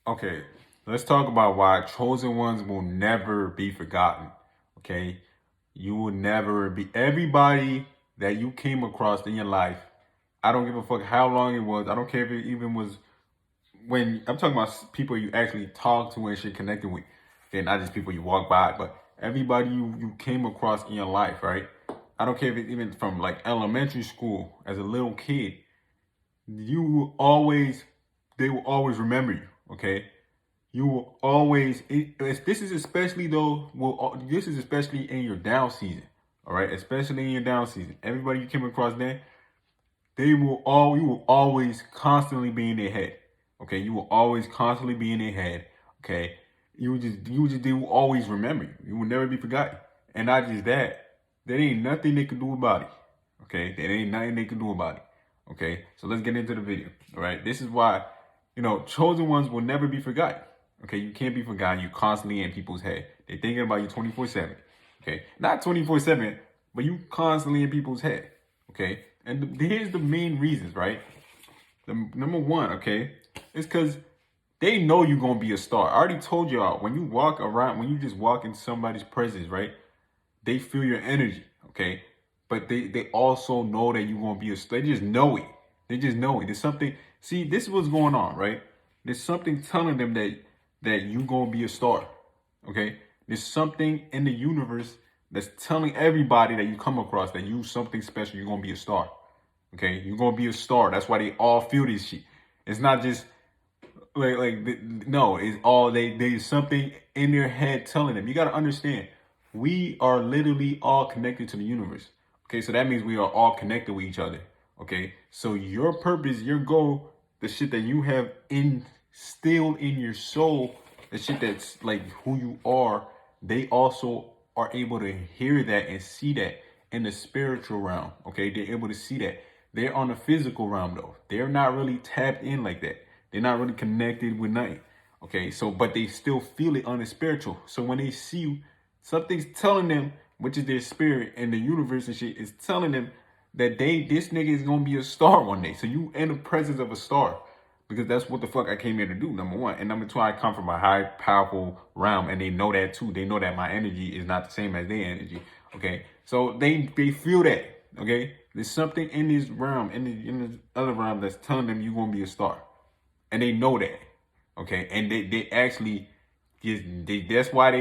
Okay, let's talk about why chosen ones will never be forgotten. Okay, you will never be everybody that you came across in your life. I don't give a fuck how long it was. I don't care if it even was when I'm talking about people you actually talk to and shit connected with. Okay, not just people you walk by, but everybody you came across in your life, right? I don't care if it's even from like elementary school as a little kid. You will always, they will always remember you. Okay, you will always. This is especially though. Well, this is especially in your down season. All right, especially in your down season. Everybody you came across then, they will all. You will always constantly be in their head. Okay, you will always constantly be in their head. Okay, they will always remember you. You will never be forgotten. And not just that, there ain't nothing they can do about it. Okay, there ain't nothing they can do about it. Okay, so let's get into the video. All right, this is why chosen ones will never be forgotten. Okay, you can't be forgotten. You constantly in people's head. They're thinking about you 24/7. Okay, not 24/7, but you constantly in people's head. Okay, and here's the main reasons, right? The number one, okay, is because they know you're gonna be a star. I already told y'all when you walk around, when you just walk in somebody's presence, right? They feel your energy, okay? But they also know that you're gonna be a star. They just know it. They just know it. There's something. See, this is what's going on, right? There's something telling them that you gonna be a star, okay? There's something in the universe that's telling everybody that you come across that you something special. You're gonna be a star, okay? You're gonna be a star. That's why they all feel this shit. It's not just no, it's all there's something in their head telling them. You got to understand, we are literally all connected to the universe. Okay, so that means we are all connected with each other. Okay, so your purpose, your goal, the shit that you have instilled in your soul, the shit that's like who you are, they also are able to hear that and see that in the spiritual realm. Okay, they're able to see that. They're on the physical realm though. They're not really tapped in like that. They're not really connected with nothing. Okay, so but they still feel it on the spiritual. So when they see you, something's telling them, which is their spirit and the universe and shit, is telling them that this nigga is gonna be a star one day. So you in the presence of a star. Because that's what the fuck I came here to do, number one. And number two, I come from a high, powerful realm, and they know that too. They know that my energy is not the same as their energy. Okay, so they feel that. Okay, there's something in this realm, in this other realm, that's telling them you're gonna be a star, and they know that. Okay, and they actually that's why they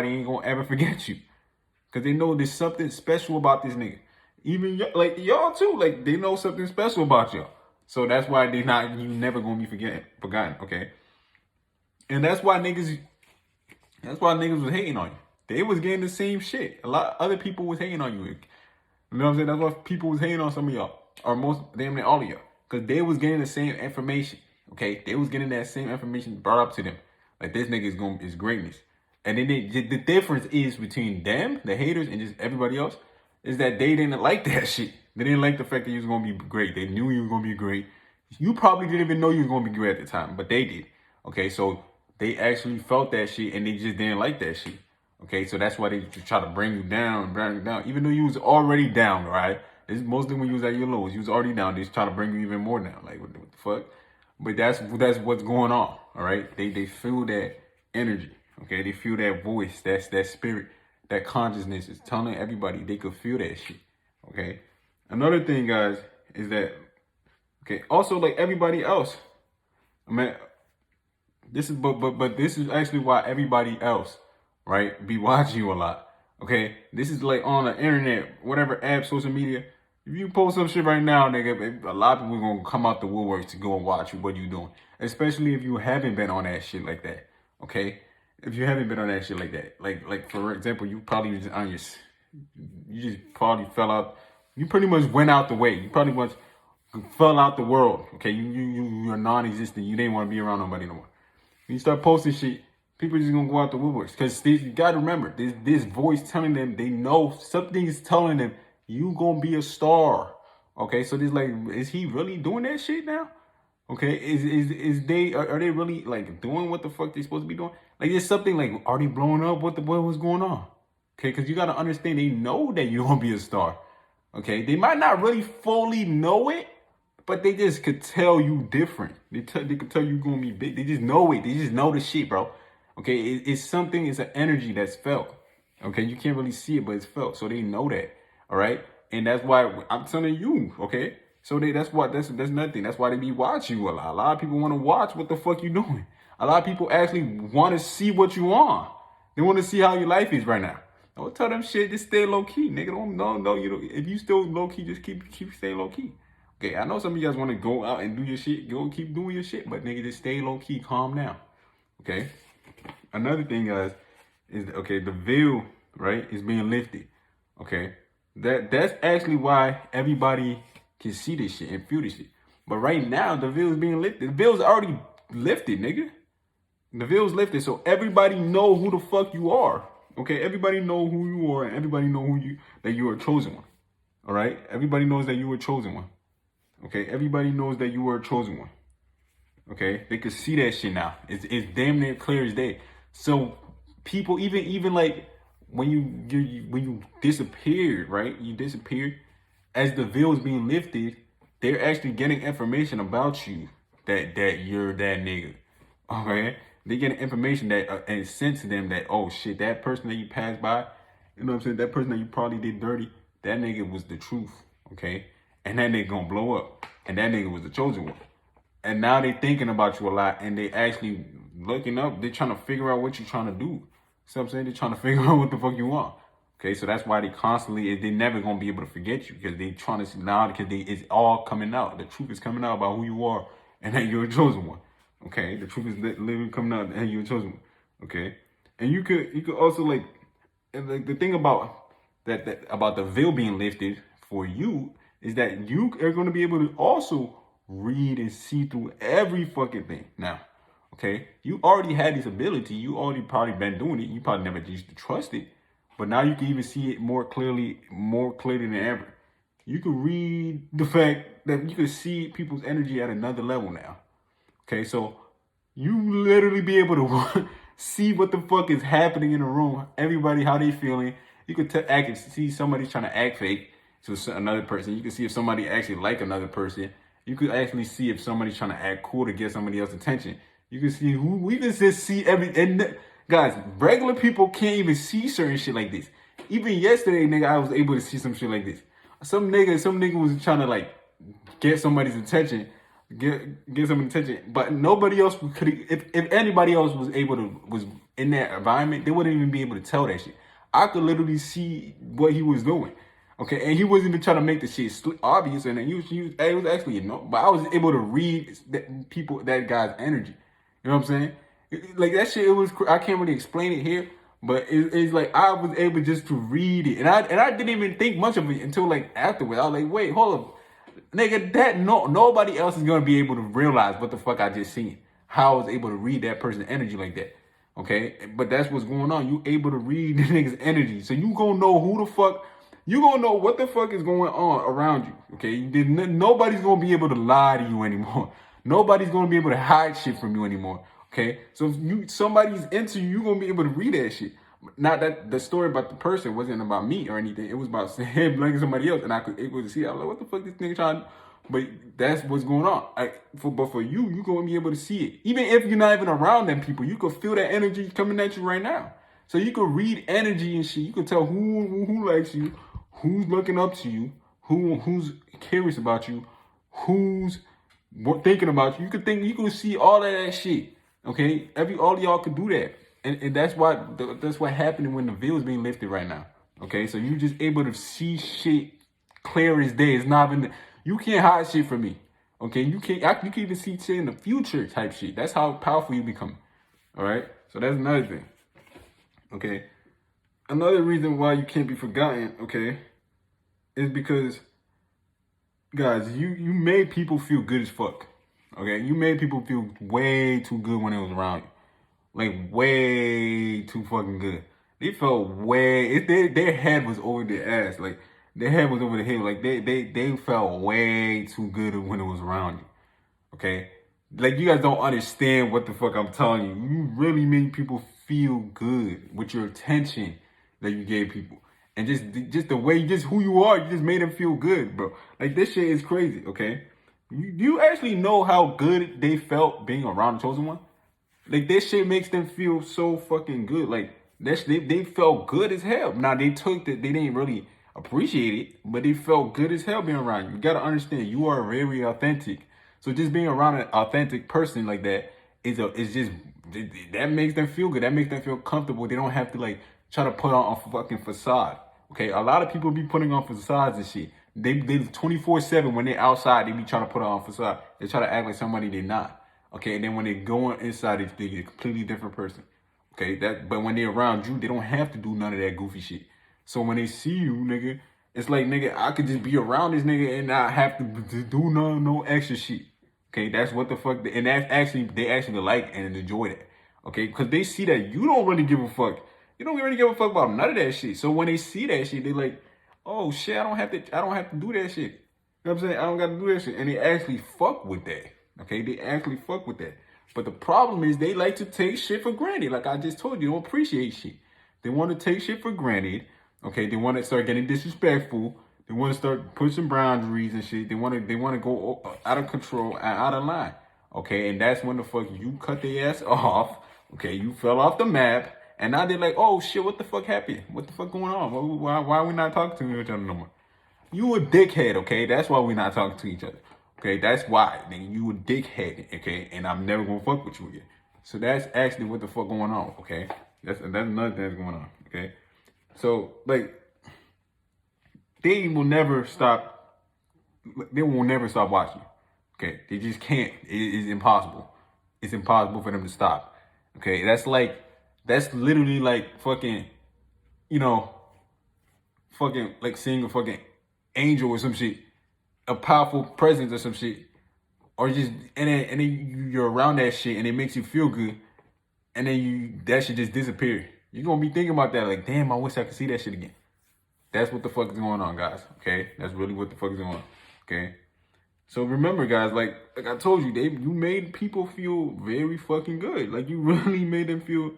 ain't gonna ever forget you, because they know there's something special about this nigga. Even like y'all too, like they know something special about y'all. So that's why you never gonna be forgotten, okay? And that's why niggas was hating on you. They was getting the same shit. A lot of other people was hating on you. You know what I'm saying? That's why people was hating on some of y'all, or most damn near all of y'all, because they was getting the same information. Okay, they was getting that same information brought up to them. Like this nigga is greatness. And then the difference is between them, the haters, and just everybody else, is that they didn't like that shit. They didn't like the fact that you was gonna be great. They knew you were gonna be great. You probably didn't even know you was gonna be great at the time, but they did. Okay, so they actually felt that shit and they just didn't like that shit. Okay, so that's why they just try to bring you down, even though you was already down, right? This is mostly when you was at your lowest. You was already down. They just try to bring you even more down. Like what the fuck? But that's what's going on. All right, they feel that energy. Okay, they feel that voice. That's that spirit. That consciousness is telling everybody they could feel that shit. Okay. Another thing, guys, is that okay. Also, like everybody else, I mean, this is but this is actually why everybody else, right, be watching you a lot. Okay, this is like on the internet, whatever app, social media. If you post some shit right now, nigga, a lot of people gonna come out the woodworks to go and watch you. What you doing? Especially if you haven't been on that shit like that. Okay, if you haven't been on that shit like that, like for example, you probably was on you just probably fell out. You pretty much went out the way. You probably fell out the world. Okay, you're non-existent. You didn't want to be around nobody no more. When you start posting shit, people just gonna go out the woodworks. Because you gotta remember, this voice telling them, they know something is telling them you gonna be a star. Okay, so this like, is he really doing that shit now? Okay, are they really like doing what the fuck they supposed to be doing? Like there's something like, are they blowing up? What was going on? Okay, because you gotta understand, they know that you're gonna be a star. Okay, they might not really fully know it, But they just could tell you different. They could tell you gonna be big. They just know it. They just know the shit, bro. Okay, it's something. It's an energy that's felt. Okay, you can't really see it, but it's felt. So they know that. All right, and that's why I'm telling you. Okay, so that's nothing. That's why they be watching you a lot. A lot of people want to watch what the fuck you doing. A lot of people actually want to see what you on. They want to see how your life is right now. Don't tell them shit. Just stay low key, nigga. Don't no. You know, if you still low key, just keep staying low key. Okay, I know some of you guys want to go out and do your shit. Go keep doing your shit, but nigga, just stay low key, calm down. Okay. Another thing, guys, is okay. The veil, right, is being lifted. Okay, that's actually why everybody can see this shit and feel this shit. But right now, the veil is being lifted. The veil's already lifted, nigga. The veil's lifted, so everybody know who the fuck you are. Okay, everybody know who you are, and everybody know that you are a chosen one. All right, everybody knows that you were a chosen one. Okay, everybody knows that you were a chosen one. Okay, they could see that shit now. It's damn near clear as day. So people, even like when you disappeared, right? You disappeared. As the veil is being lifted, they're actually getting information about you that you're that nigga. Okay, they getting information that and sent to them that, oh shit, that person that you passed by, you know what I'm saying? That person that you probably did dirty, that nigga was the truth. Okay. And that nigga gonna blow up. And that nigga was the chosen one. And now they thinking about you a lot and they actually looking up. They're trying to figure out what you're trying to do. You know what I'm saying? They're trying to figure out what the fuck you want. Okay, so that's why they're never gonna be able to forget you because they trying to see now because it's all coming out. The truth is coming out about who you are and that you're a chosen one. Okay, the truth is literally coming out and you're a chosen one. Okay, and you could also like the thing about that about the veil being lifted for you is that you are going to be able to also read and see through every fucking thing. Now, okay, you already had this ability. You already probably been doing it. You probably never used to trust it, but now you can even see it more clearly than ever. You can read the fact that you can see people's energy at another level now. Okay, so you literally be able to see what the fuck is happening in the room. Everybody, how they feeling. You could see somebody's trying to act fake to another person. You can see if somebody actually like another person. You could actually see if somebody's trying to act cool to get somebody else's attention. You can see who we can just see and guys, regular people can't even see certain shit like this. Even yesterday, nigga, I was able to see some shit like this. Some nigga was trying to like get somebody's attention, get some attention, but nobody else could. If anybody else was in that environment, they wouldn't even be able to tell that shit. I could literally see what he was doing. Okay, and he wasn't even trying to make the shit obvious, and it was actually, but I was able to read that guy's energy. You know what I'm saying? Like that shit, I can't really explain it here, but it's like I was able just to read it, and I didn't even think much of it until like afterwards. I was like, wait, hold up, nigga, nobody else is gonna be able to realize what the fuck I just seen. How I was able to read that person's energy like that. Okay, but that's what's going on. You able to read the nigga's energy, so you gonna know who the fuck. You gonna know what the fuck is going on around you. Okay, nobody's gonna be able to lie to you anymore. Nobody's gonna be able to hide shit from you anymore. Okay, so if somebody's into you, you're gonna be able to read that shit. Not that the story about the person wasn't about me or anything. It was about him blaming somebody else, and I could able to see. I was like, what the fuck this nigga trying? But that's what's going on. But for you, you're gonna be able to see it. Even if you're not even around them people, you can feel that energy coming at you right now. So you can read energy and shit. You can tell who likes you, who's looking up to you, who's curious about you, who's thinking about you. You can see all of that shit. Okay, all of y'all could do that, and that's what happening when the veil is being lifted right now. Okay, so you just able to see shit clear as day. It's not even you can't hide shit from me. Okay, you can even see shit in the future type shit. That's how powerful you become. All right, so that's another thing. Okay, another reason why you can't be forgotten. Okay, is because, guys, you made people feel good as fuck. Okay, you made people feel way too good when it was around you, like way too fucking good. They felt their head was over their ass, like their head was over their head, like they felt way too good when it was around you. Okay, like you guys don't understand what the fuck I'm telling you. You really made people feel good with your attention that you gave people. And just the way, just who you are, you just made them feel good, bro. Like this shit is crazy, okay? You actually know how good they felt being around the chosen one? Like this shit makes them feel so fucking good. Like they felt good as hell. Now they took that, they didn't really appreciate it, but they felt good as hell being around you. You gotta understand you are very authentic. So just being around an authentic person like that is just that makes them feel good. That makes them feel comfortable. They don't have to like try to put on a fucking facade. Okay, a lot of people be putting on facades and shit. They 24/7 when they're outside. They be trying to put on a facade. They try to act like somebody they're not. Okay, and then when they go inside, they get a completely different person. Okay, but when they're around you, they don't have to do none of that goofy shit. So when they see you, nigga, it's like, nigga, I could just be around this nigga and not have to do no extra shit. Okay, that's what the fuck, and that's actually, they actually like and enjoy that. Okay, because they see that you don't really give a fuck. You don't really give a fuck about none of that shit. So when they see that shit, they like, oh shit, I don't have to do that shit. You know what I'm saying? I don't got to do that shit. And they actually fuck with that. Okay, they actually fuck with that. But the problem is they like to take shit for granted. Like I just told you, they don't appreciate shit. They want to take shit for granted. Okay, they want to start getting disrespectful. They want to start pushing boundaries and shit. They want to go out of control and out of line. Okay, and that's when the fuck you cut their ass off. Okay, you fell off the map. And now they're like, oh shit, what the fuck happened? What the fuck going on? Why are we not talking to each other no more? You a dickhead, okay? That's why we're not talking to each other. Okay, that's why, nigga. You a dickhead, okay? And I'm never gonna fuck with you again. So that's actually what the fuck going on, okay? That's another thing that's going on, okay? So like, they will never stop. They will never stop watching. Okay, they just can't. It's impossible. It's impossible for them to stop. Okay, that's literally like fucking, you know, fucking like seeing a fucking angel or some shit, a powerful presence or some shit, or just and then you're around that shit and it makes you feel good, and then that shit just disappear. You're gonna be thinking about that like, damn, I wish I could see that shit again. That's what the fuck is going on, guys. Okay, that's really what the fuck is going on. Okay, so remember, guys, like I told you, you made people feel very fucking good. Like you really made them feel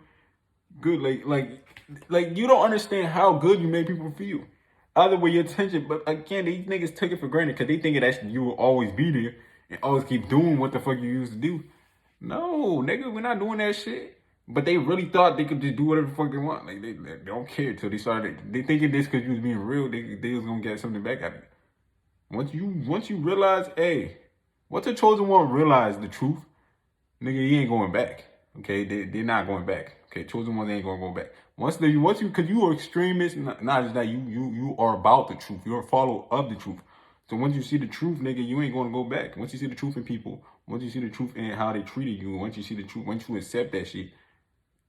good. Like you don't understand how good you made people feel. Either way, your attention, but again, these niggas took it for granted because they think that you will always be there and always keep doing what the fuck you used to do. No, nigga, we're not doing that shit. But they really thought they could just do whatever the fuck they want. Like they don't care till they started. They thinking this because you was being real. They was gonna get something back out of it. Once you realize, hey, once the chosen one realize the truth, nigga, he ain't going back. Okay, they're not going back. Okay, chosen ones ain't gonna go back. Once you, cause you are extremists, not just that, you are about the truth. You're a follower of the truth. So once you see the truth, nigga, you ain't gonna go back. Once you see the truth in people, once you see the truth in how they treated you, once you see the truth, once you accept that shit,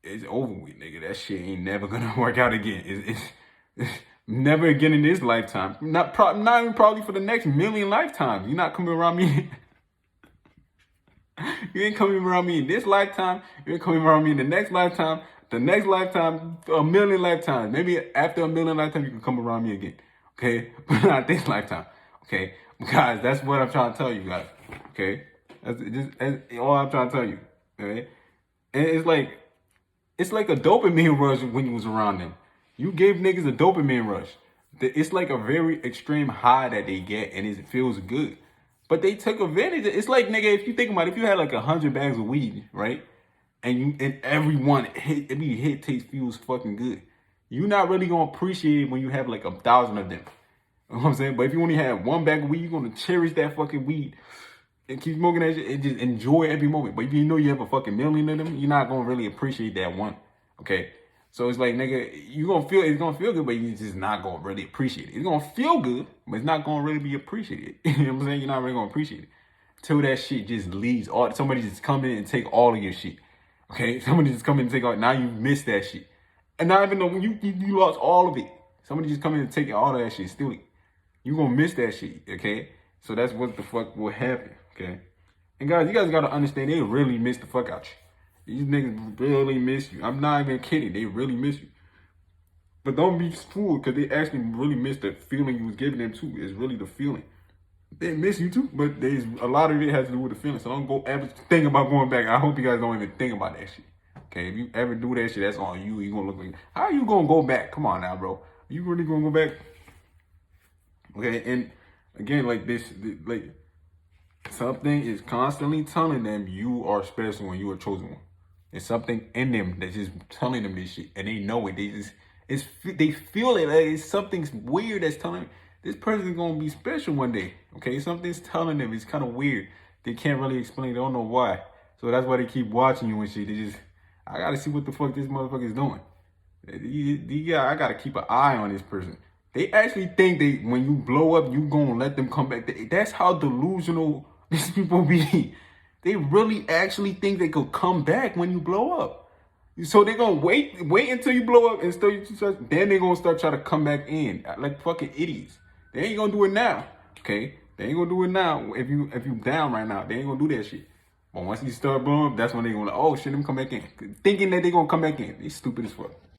it's over with, nigga. That shit ain't never gonna work out again. It's never again in this lifetime. Not even probably for the next million lifetimes. You're not coming around me. You ain't coming around me in this lifetime. You ain't coming around me in the next lifetime. The next lifetime, a million lifetimes. Maybe after a million lifetimes, you can come around me again. Okay? But not this lifetime. Okay? Guys, that's what I'm trying to tell you guys. Okay? That's all I'm trying to tell you. Okay? And it's like a dopamine rush when you was around them. You gave niggas a dopamine rush. It's like a very extreme high that they get, and it feels good. But they took advantage. It's like, nigga, if you think about it, if you had like 100 bags of weed, right? And everyone every hit taste feels fucking good. You're not really gonna appreciate it when you have like 1,000 of them. You know what I'm saying? But if you only have one bag of weed, you're gonna cherish that fucking weed and keep smoking that shit and just enjoy every moment. But if you know you have a fucking million of them, you're not gonna really appreciate that one. Okay? So it's like, nigga, it's gonna feel good, but you're just not gonna really appreciate it. It's gonna feel good, but it's not gonna really be appreciated. You know what I'm saying? You're not really gonna appreciate it. Till that shit just leaves. Somebody just come in and take all of your shit. Okay? Somebody just come in and take all, now you missed that shit. And not even though you lost all of it. Somebody just come in and take all of that shit, steal it. You gonna miss that shit, okay? So that's what the fuck will happen, okay? And guys, you guys gotta understand, they really miss the fuck out you. These niggas really miss you. I'm not even kidding. They really miss you. But don't be fooled, because they actually really miss the feeling you was giving them too. It's really the feeling. They miss you too, but there's a lot of it has to do with the feeling. So don't go ever think about going back. I hope you guys don't even think about that shit. Okay, if you ever do that shit, that's on you. You gonna look like, how are you gonna go back? Come on now, bro. You really gonna go back? Okay, and again, like this, like Something is constantly telling them you are special and you are chosen one. There's something in them that's just telling them this shit, and they know it. They feel it. Like it's something weird that's telling them this person's gonna be special one day. Okay, something's telling them. It's kind of weird. They can't really explain. They don't know why. So that's why they keep watching you and shit. I gotta see what the fuck this motherfucker is doing. Yeah, I gotta keep an eye on this person. They actually think when you blow up, you gonna let them come back. That's how delusional these people be. They really actually think they could come back when you blow up. So they're gonna wait until you blow up and then they're gonna start trying to come back in like fucking idiots. They ain't gonna do it now. Okay? They ain't gonna do it now. If you down right now, they ain't gonna do that shit. But once you start blowing up, that's when they gonna oh shit, them come back in. Thinking that they gonna come back in. They stupid as fuck.